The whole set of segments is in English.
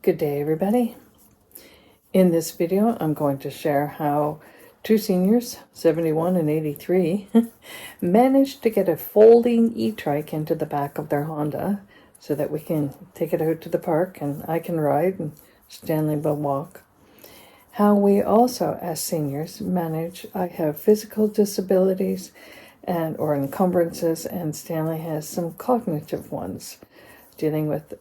Good day, everybody. In this video, I'm going to share how two seniors, 71 and 83, managed to get a folding e-trike into the back of their Honda so that we can take it out to the park and I can ride and Stanley will walk. How we also, as seniors, manage, I have physical disabilities or encumbrances, and Stanley has some cognitive ones, dealing with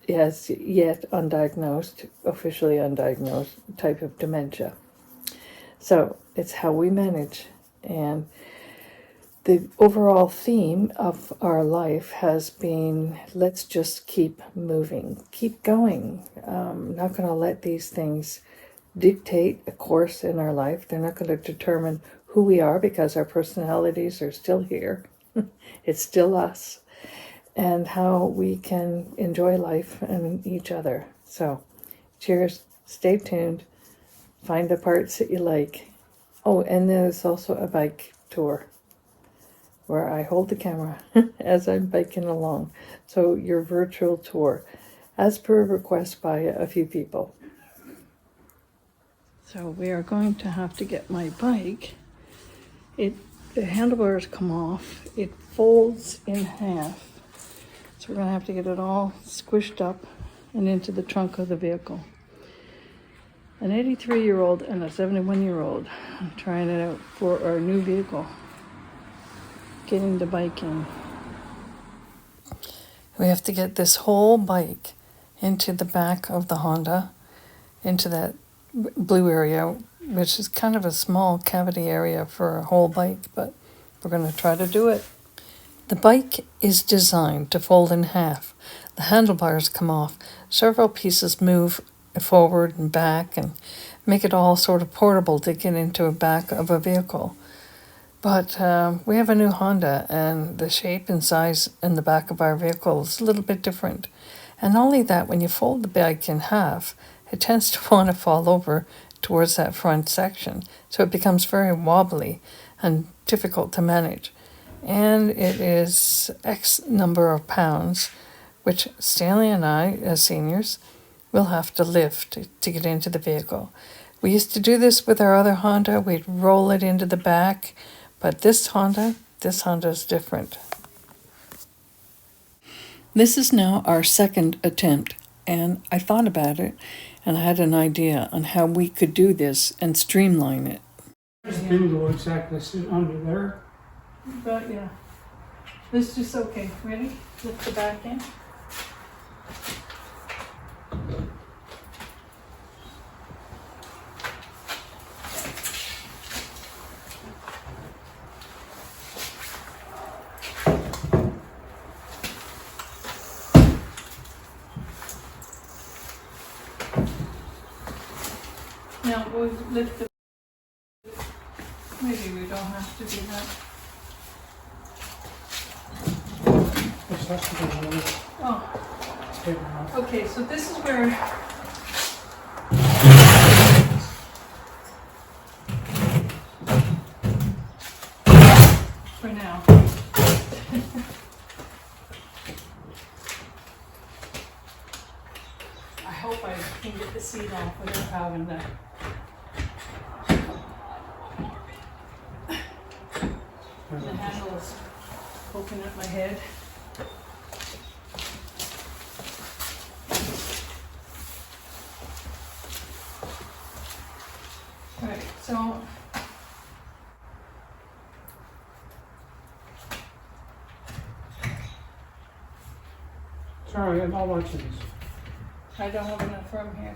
as yet undiagnosed, officially undiagnosed type of dementia. So it's how we manage. And the overall theme of our life has been, let's just keep moving, keep going. Not going to let these things dictate a course in our life. They're not going to determine who we are because our personalities are still here. It's still us. And how we can enjoy life and each other. So, cheers, stay tuned, find the parts that you like. Oh, and there's also a bike tour where I hold the camera as I'm biking along. So, your virtual tour, as per request by a few people. So, we are going to have to get my bike. The handlebars come off, it folds in half. So we're going to have to get it all squished up and into the trunk of the vehicle. An 83-year-old and a 71-year-old trying it out for our new vehicle. Getting the bike in. We have to get this whole bike into the back of the Honda, into that blue area, which is kind of a small cavity area for a whole bike, but we're going to try to do it. The bike is designed to fold in half. The handlebars come off. Several pieces move forward and back and make it all sort of portable to get into the back of a vehicle. But we have a new Honda, and the shape and size in the back of our vehicle is a little bit different. And not only that, when you fold the bike in half, it tends to want to fall over towards that front section. So it becomes very wobbly and difficult to manage. And it is X number of pounds, which Stanley and I, as seniors, will have to lift to get into the vehicle. We used to do this with our other Honda. We'd roll it into the back, but this Honda is different. This is now our second attempt, and I thought about it, and I had an idea on how we could do this and streamline it. This thing will exactly sit under there. But yeah, this is just okay. Ready? Lift the back in. Now we'll lift the. Maybe we don't have to do that. Oh, okay, so this is where for now. I hope I can get the seat off without having the handle is poking at my head. Right, so Sorry, I'm all watching this. I don't have enough room here.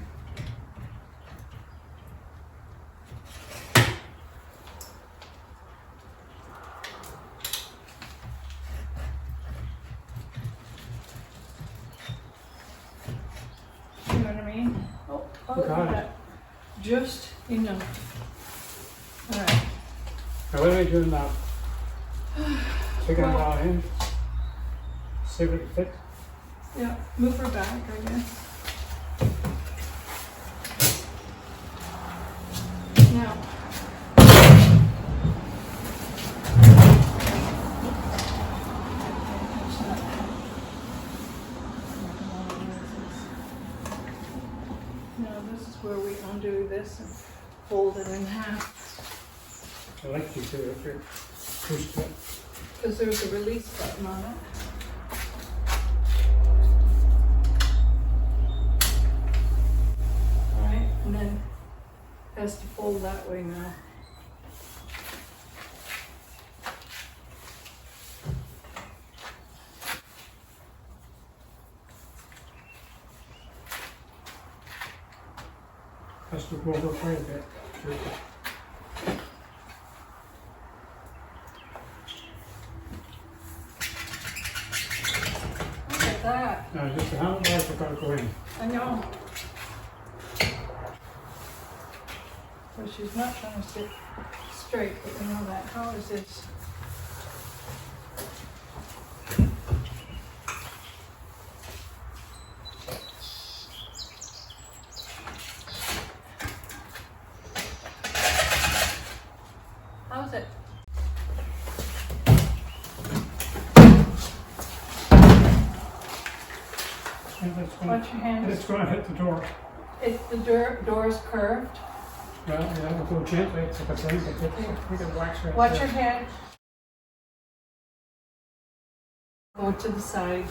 You know what I mean? Oh, look at that. Just enough. All right. Now what are we doing now? Taking it all in. See if it fits. Yeah, move her back, I guess. Now. this is where we undo this and fold it in half. I like you to if you push it. Because there's a release button on it. Alright, and then it has to fold that way now. Has to go over quite a bit. Look at that. Now, just the handlebars have got to go in. I know. So she's not trying to sit straight, but you know that. How is this? How's it? And that's going, Watch your hands. it's going to hit the door. If the door is curved, Yeah, we'll go gently. It's like a blanket. We can wax right watch there. your head. Go to the side.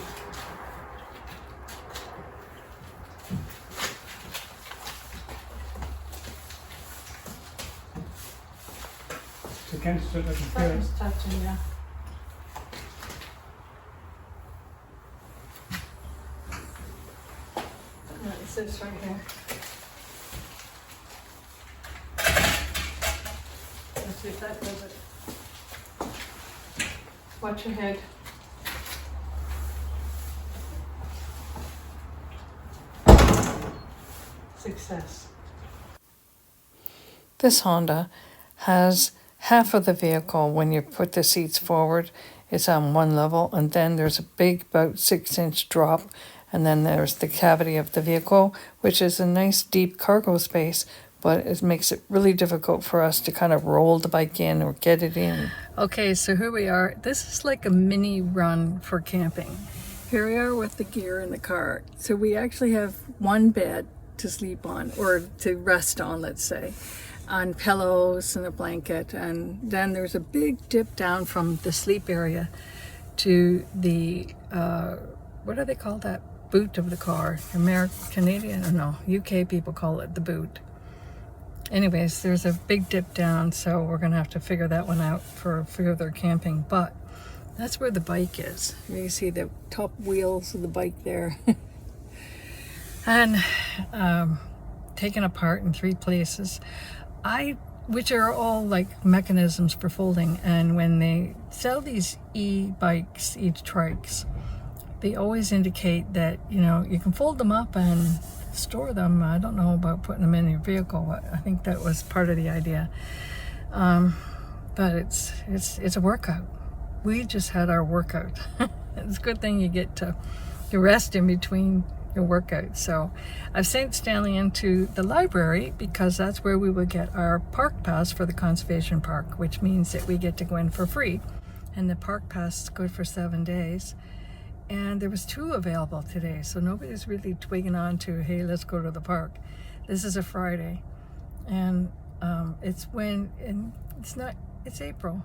It's against it, I can feel it. Something's touching you. No, it's this right here. Let's see if that does it. Watch your head. Success. This Honda has half of the vehicle when you put the seats forward. It's on one level, and then there's a big, about 6-inch drop, and then there's the cavity of the vehicle, which is a nice deep cargo space, but it makes it really difficult for us to kind of roll the bike in or get it in. Okay, so here we are. This is like a mini run for camping. Here we are with the gear in the car. So we actually have one bed to sleep on, or to rest on, let's say, on pillows and a blanket, and then there's a big dip down from the sleep area to the what do they call that boot of the car? Canadian or no, UK people call it the boot. Anyways, there's a big dip down, so we're gonna have to figure that one out for further camping. But that's where the bike is. You see the top wheels of the bike there. And taken apart in 3 places, which are all like mechanisms for folding. And when they sell these e-bikes, e-trikes, they always indicate that, you know, you can fold them up and store them. I don't know about putting them in your vehicle, but I think that was part of the idea. But it's a workout. We just had our workout. It's a good thing you get to rest in between your workout. So I've sent Stanley into the library because that's where we will get our park pass for the conservation park, which means that we get to go in for free. And the park pass is good for 7 days. And there was 2 available today, so nobody's really twigging on to, hey, let's go to the park. This is a Friday, and it's April,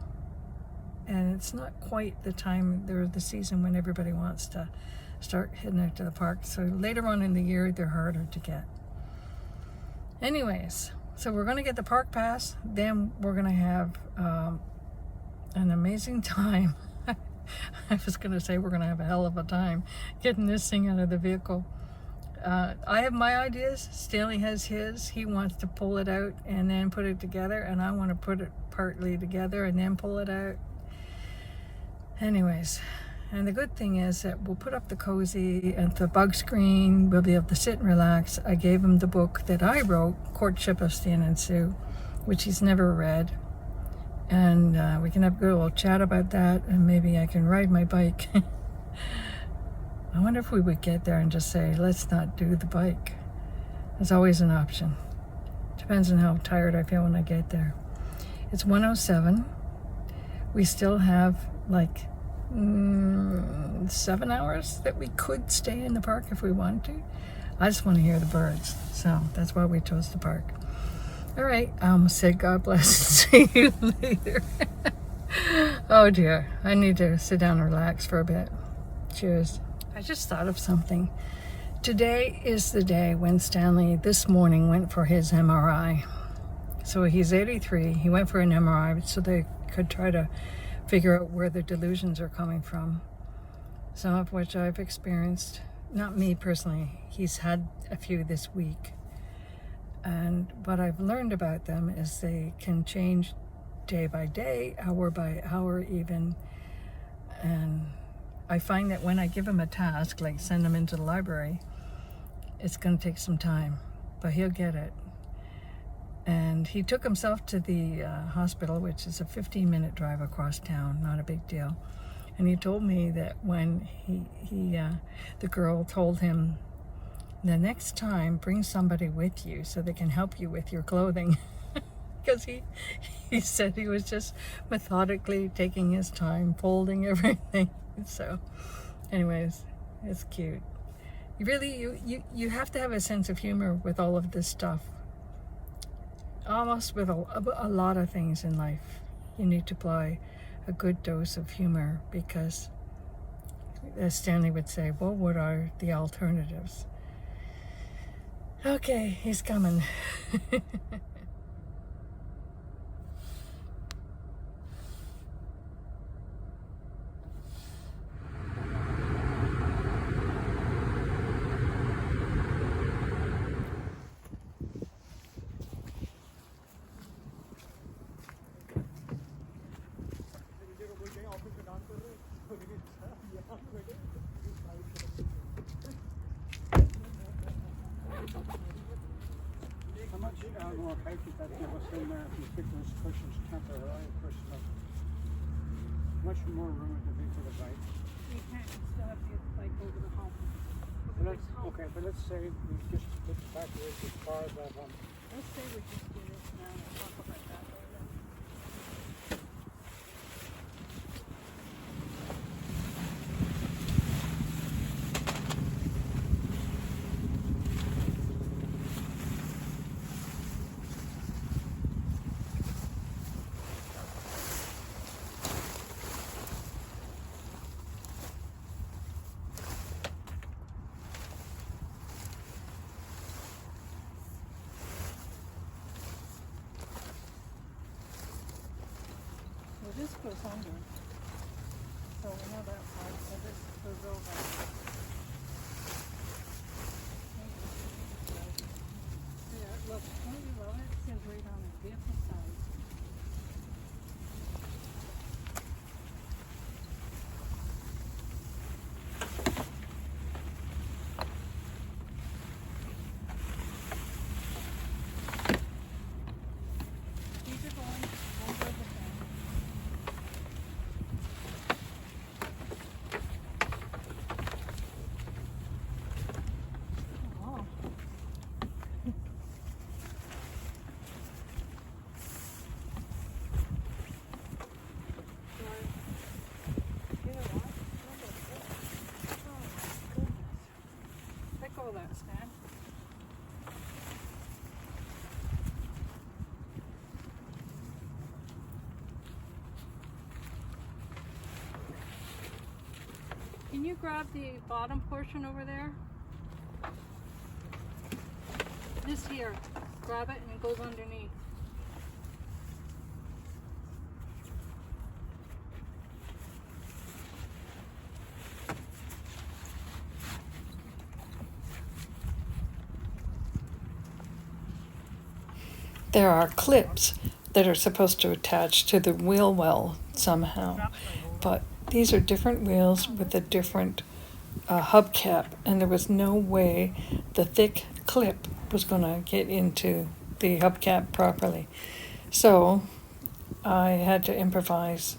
and it's not quite the time or the season when everybody wants to start heading out to the park. So later on in the year, they're harder to get. Anyways, so we're going to get the park pass, then we're going to have an amazing time. I was going to say we're going to have a hell of a time getting this thing out of the vehicle. I have my ideas. Stanley has his. He wants to pull it out and then put it together, and I want to put it partly together and then pull it out. Anyways, and the good thing is that we'll put up the cozy and the bug screen. We'll be able to sit and relax. I gave him the book that I wrote, Courtship of Stan and Sue, which he's never read. And we can have a good little chat about that, and maybe I can ride my bike. I wonder if we would get there and just say, let's not do the bike. There's always an option. Depends on how tired I feel when I get there. It's 1:07. We still have like 7 hours that we could stay in the park if we wanted to. I just want to hear the birds. So that's why we chose to park. All right, I almost said God bless and see you later. Oh dear, I need to sit down and relax for a bit. Cheers. I just thought of something. Today is the day when Stanley this morning went for his MRI. So he's 83. He went for an MRI so they could try to figure out where the delusions are coming from. Some of which I've experienced. Not me personally. He's had a few this week. And what I've learned about them is they can change day by day, hour by hour even. And I find that when I give him a task, like send him into the library, it's going to take some time, but he'll get it. And he took himself to the hospital, which is a 15-minute drive across town, not a big deal. And he told me that when the girl told him, the next time bring somebody with you so they can help you with your clothing. Because he said he was just methodically taking his time, folding everything. So anyways, it's cute. You have to have a sense of humor with all of this stuff. Almost with a lot of things in life. You need to apply a good dose of humor because, as Stanley would say, what are the alternatives? Okay, he's coming. How much more height did that give us in there if you pick those cushions temporarily cushion up? Much more room to be to the right. You can't still have to like over the hump. Okay, but let's say we just put the back of it as far as that hump. Let's say we just do this now and talk about that later. Well, this goes under. So we know that part. So this goes over. Yeah, look, don't you love it? It says right on the vehicle side. Keep it going. Don't break it down. Oh. You know what? Oh, goodness. Let go of that, Stan. Can you grab the bottom portion over there? This here. Grab it and it goes underneath. There are clips that are supposed to attach to the wheel well somehow, but these are different wheels with a different hubcap, and there was no way the thick clip was going to get into the hubcap properly. So I had to improvise,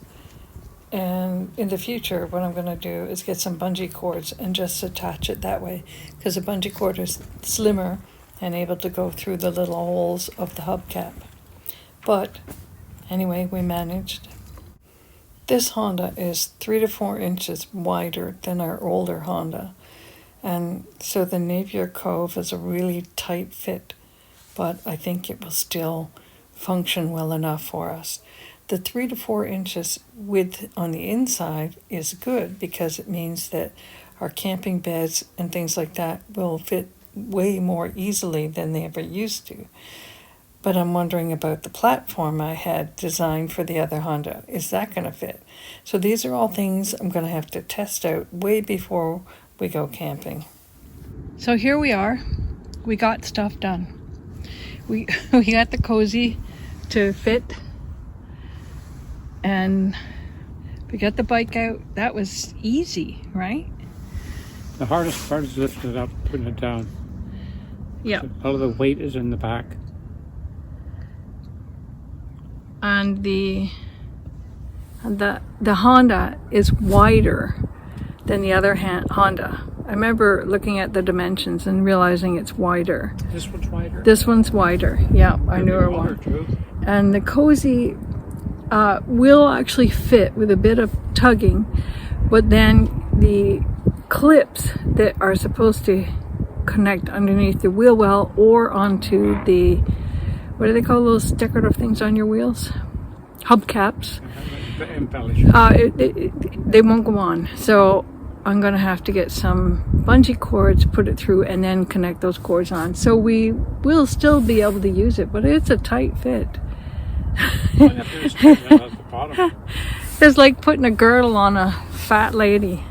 and in the future what I'm going to do is get some bungee cords and just attach it that way, because the bungee cord is slimmer and able to go through the little holes of the hubcap. But anyway, we managed. This Honda is 3 to 4 inches wider than our older Honda, And so the Napier Cove is a really tight fit, but I think it will still function well enough for us. The 3 to 4 inches width on the inside is good because it means that our camping beds and things like that will fit way more easily than they ever used to. But I'm wondering about the platform I had designed for the other Honda. Is that going to fit? So these are all things I'm going to have to test out way before we go camping. So here we are. We got stuff done. We got the cozy to fit, and we got the bike out. That was easy, right? The hardest part is lifting it up, putting it down. Yeah. So all of the weight is in the back. And the Honda is wider than the other Honda. I remember looking at the dimensions and realizing it's wider. This one's wider. This one's wider. Yeah, I knew her one. Too. And the cozy will actually fit with a bit of tugging, but then the clips that are supposed to connect underneath the wheel well or onto the, what do they call those decorative things on your wheels? Hubcaps. The embellishment. They won't go on. So I'm going to have to get some bungee cords, put it through, and then connect those cords on. So we will still be able to use it, but it's a tight fit. It's like putting a girdle on a fat lady.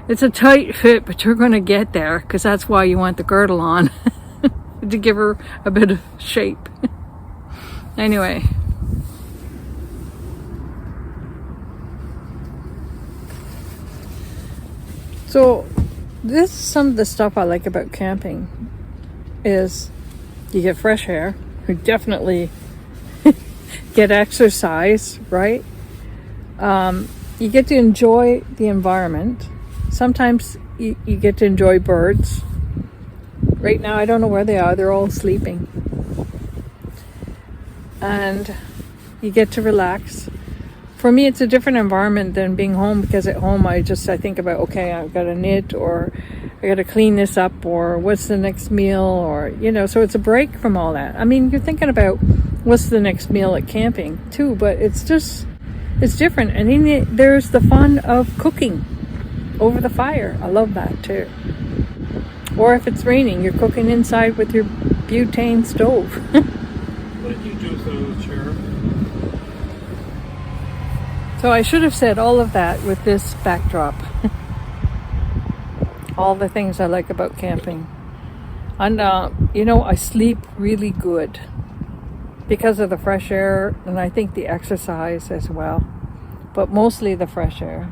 It's a tight fit, but you're going to get there because that's why you want the girdle on, to give her a bit of shape. Anyway. So this is some of the stuff I like about camping is you get fresh air. You definitely get exercise, right? You get to enjoy the environment. Sometimes you get to enjoy birds. Right now, I don't know where they are. They're all sleeping. And you get to relax. For me, it's a different environment than being home, because at home I think about, okay, I've got to knit, or I got to clean this up, or what's the next meal, or, so it's a break from all that. I mean, you're thinking about what's the next meal at camping too, but it's different. And then there's the fun of cooking over the fire. I love that too. Or if it's raining, you're cooking inside with your butane stove. What did you do with the little chair? So I should have said all of that with this backdrop. All the things I like about camping. And, I sleep really good because of the fresh air, and I think the exercise as well. But mostly the fresh air.